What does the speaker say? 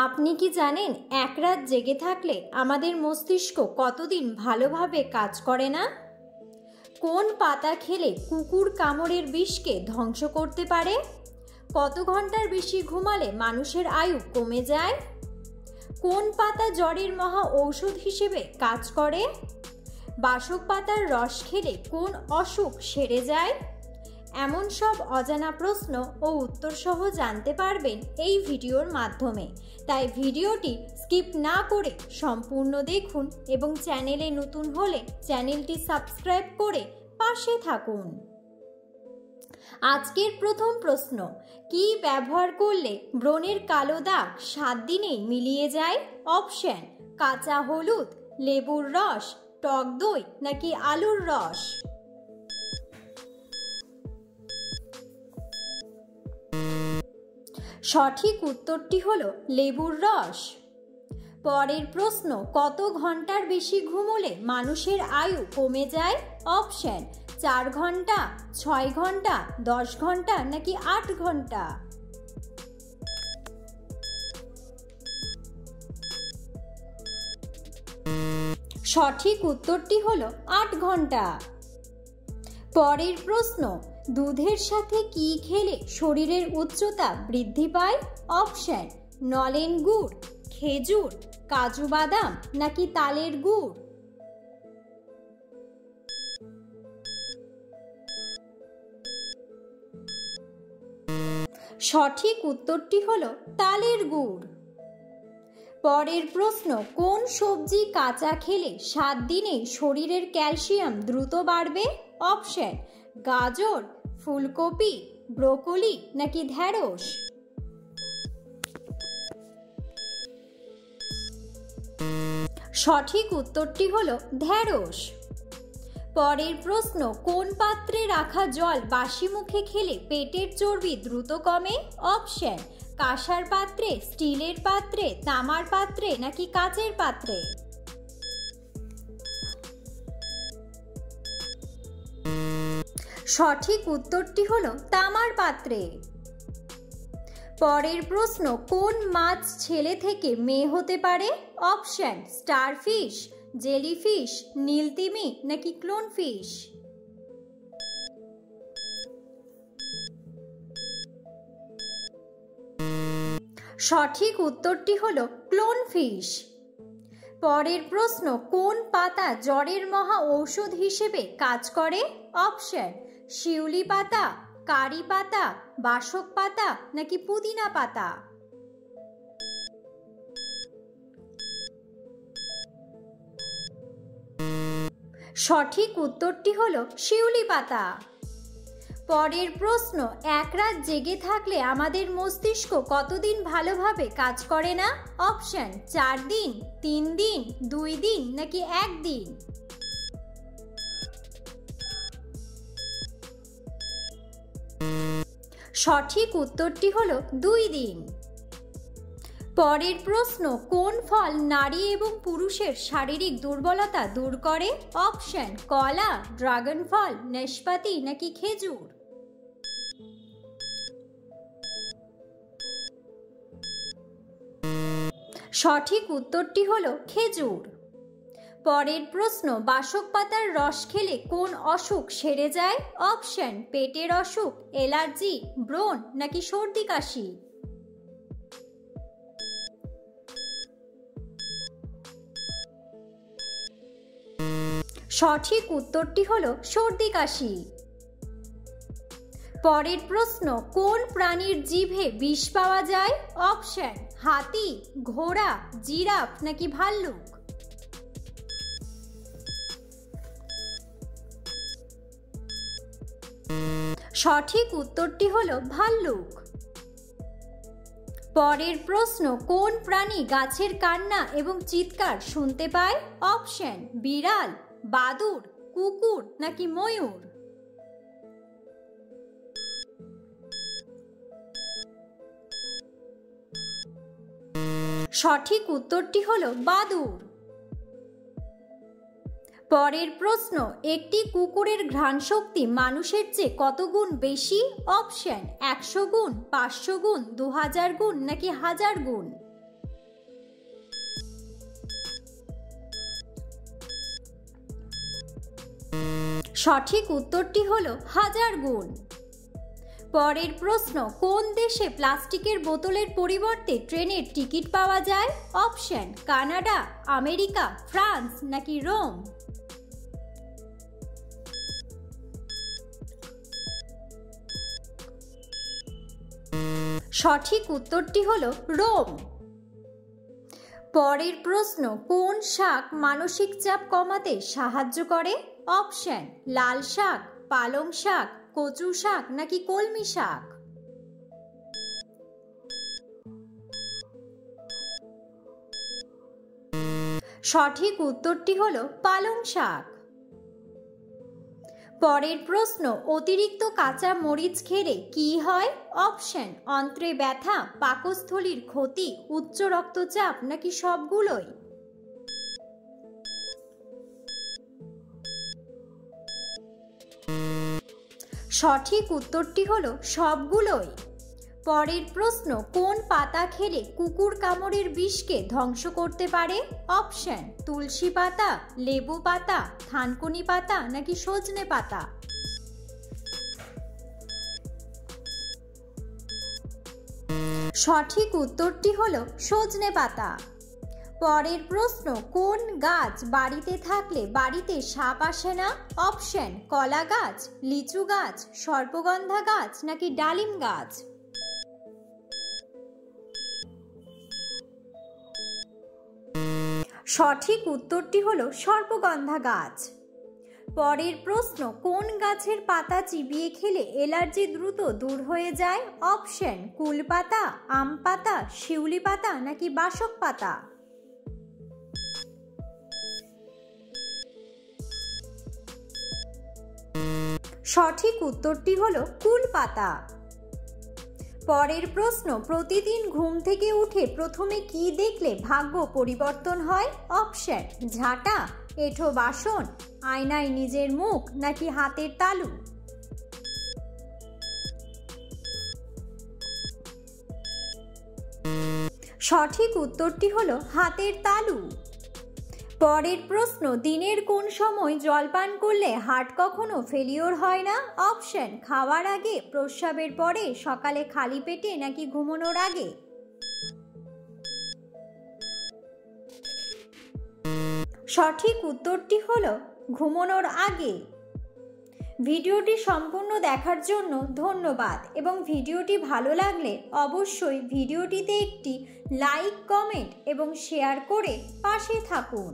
আপনি কি জানেন এক রাত জেগে থাকলে আমাদের মস্তিষ্ক কতদিন ভালোভাবে কাজ করে না? কোন পাতা খেলে কুকুর কামড়ের বিষকে ধ্বংস করতে পারে? কত ঘন্টার বেশি ঘুমালে মানুষের আয়ু কমে যায়? কোন পাতা জ্বরের মহা ঔষধ হিসেবে কাজ করে? বাসক পাতার রস খেলে কোন অসুখ সেরে যায়? এমন সব অজানা প্রশ্ন ও উত্তর সহ জানতে পারবেন এই ভিডিওর মাধ্যমে। তাই ভিডিওটি স্কিপ না করে সম্পূর্ণ দেখুন এবং চ্যানেলে নতুন হলে চ্যানেলটি সাবস্ক্রাইব করে পাশে থাকুন। আজকের প্রথম প্রশ্ন, কি ব্যবহার করলে ব্রণের কালো দাগ 7 দিনেই মিলিয়ে যায়? অপশন: কাঁচা হলুদ, লেবুর রস, টক দই নাকি আলুর রস? সঠিক উত্তরটি হলো লেবুর রস। পরের প্রশ্ন, কত ঘন্টার বেশি ঘুমোলে মানুষের আয়ু কমে যায়? অপশন: 4 ঘন্টা, 6 ঘন্টা, 10 ঘন্টা নাকি 8 ঘন্টা? সঠিক উত্তরটি হলো 8 ঘন্টা। পরের প্রশ্ন, দুধের সাথে কি খেলে শরীরের উচ্চতা বৃদ্ধি পায়? অপশন: নলেন গুড়, খেজুর, কাজু বাদাম নাকি তালের গুড়? সঠিক উত্তরটি হলো তালের গুড়। পরের প্রশ্ন, কোন সবজি কাঁচা খেলে 7 দিনেই শরীরের ক্যালসিয়াম দ্রুত বাড়বে? অপশন: গাজর, ফুলকপি, ব্রোকলি নাকি ঢ্যাঁড়স? সঠিক উত্তরটি হলো ঢ্যাঁড়স। পরের প্রশ্ন, কোন পাত্রে রাখা জল বাসি মুখে খেলে পেটের চর্বি দ্রুত কমে? অপশন: কাঁসার পাত্রে, স্টিলের পাত্রে, তামার পাত্রে নাকি কাচের পাত্রে? সঠিক উত্তরটি হলো তামার পাত্রে। পরের প্রশ্ন, কোন মাছ ছেলে থেকে মেয়ে হতে পারে? অপশন: স্টারফিশ, জেলিফিশ, নীলতিমি নাকি ক্লোনফিশ? সঠিক উত্তরটি হলো ক্লোনফিশ। পরের প্রশ্ন, কোন পাতা জ্বরের মহা ঔষধ হিসেবে কাজ করে? অপশন: শিউলি পাতা, কারি পাতা, বাসক পাতা নাকি পুদিনা পাতা? সঠিক উত্তরটি হলো শিউলি পাতা। পরের প্রশ্ন, এক রাত জেগে থাকলে আমাদের মস্তিষ্ক কতদিন ভালোভাবে কাজ করে না? অপশন: 4 দিন, 3 দিন, 2 দিন নাকি 1 দিন? সঠিক উত্তরটি হলো 2 দিন। পরের প্রশ্ন, কোন ফল নারী এবং পুরুষের শারীরিক দুর্বলতা দূর করে? অপশন: কলা, ড্রাগন ফল, নাশপাতি নাকি খেজুর? সঠিক উত্তরটি হলো খেজুর। পরের প্রশ্ন, বাসক পাতার রস খেলে কোন অসুখ সেরে যায়? অপশন: পেটের অসুখ, অ্যালার্জি, ব্রণ নাকি সর্দি কাশি? সঠিক উত্তরটি হলো সর্দি কাশি। পরের প্রশ্ন, কোন প্রাণীর জিভে বিষ পাওয়া যায়? অপশন: হাতি, ঘোড়া, জিরাফ নাকি ভাল্লুক? সঠিক উত্তরটি হলো ভাল্লুক। পরের প্রশ্ন, কোন প্রাণী গাছের কান্না এবং চিৎকার শুনতে পায়? অপশন: বিড়াল, বাদুড়, কুকুর নাকি ময়ূর? সঠিক উত্তরটি হলো বাদুড়। পরের প্রশ্ন, একটি কুকুরের ঘ্রাণ শক্তি মানুষের চেয়ে কত গুণ বেশি? অপশন 100 গুণ, 500 গুণ, 2000 গুণ নাকি 1000 গুণ? সঠিক উত্তরটি হলো 1000 গুণ। পরের প্রশ্ন, কোন দেশে প্লাস্টিকের বোতলের পরিবর্তে ট্রেনের টিকিট পাওয়া যায়? অপশন কানাডা, আমেরিকা, ফ্রান্স নাকি রোম? সঠিক উত্তরটি হলো রোম। পরের প্রশ্ন, কোন শাক মানসিক চাপ কমাতে সাহায্য করে? অপশন লাল শাক, পালং শাক, কচু শাক নাকি কলমি শাক? সঠিক উত্তরটি হলো পালং শাক। পরের প্রশ্ন, অতিরিক্ত কাঁচা মরিচ খেলে কি হয়? অপশন অন্ত্রে ব্যথা, পাকস্থলীর ক্ষতি, উচ্চ রক্তচাপ নাকি সবগুলোই? সঠিক উত্তরটি হলো সবগুলোই। পরের প্রশ্ন, কোন পাতা খেলে কুকুর কামড়ের বিষকে ধ্বংস করতে পারে? অপশন তুলসী পাতা, লেবু পাতা, থানকুনি পাতা নাকি সজনে পাতা? সঠিক উত্তরটি হলো সজনে পাতা। পরের প্রশ্ন, কোন গাছ বাড়িতে থাকলে বাড়িতে সাপ আসে না? অপশন কলা গাছ, লিচু গাছ, সর্পগন্ধা গাছ নাকি ডালিম গাছ? সঠিক উত্তরটি হলো সর্পগন্ধা গাছ। পরের প্রশ্ন, কোন গাছের পাতা চিবিয়ে খেলে অ্যালার্জি দ্রুত দূর হয়ে যায়? অপশন কুল পাতা, আম পাতা, শিউলি পাতা নাকি বাসক পাতা? সঠিক উত্তরটি হলো কুল পাতা। পরের প্রশ্ন, প্রতিদিন ঘুম থেকে উঠে প্রথমে কি দেখলে ভাগ্য পরিবর্তন হয়? অপশন ঝাঁটা, এঁঠো বাসন, আয়নায় নিজের মুখ নাকি হাতের তালু? সঠিক উত্তরটি হলো হাতের তালু। পরের প্রশ্ন, দিনের কোন সময় জলপান করলে হার্ট কখনো ফেলিওর হয় না? অপশন খাওয়ার আগে, প্রস্রাবের পরে, সকালে খালি পেটে নাকি ঘুমানোর আগে? সঠিক উত্তরটি হলো ঘুমানোর আগে। ভিডিওটি সম্পূর্ণ দেখার জন্য ধন্যবাদ এবং ভিডিওটি ভালো লাগলে অবশ্যই ভিডিওটিতে একটি লাইক, কমেন্ট এবং শেয়ার করে পাশে থাকুন।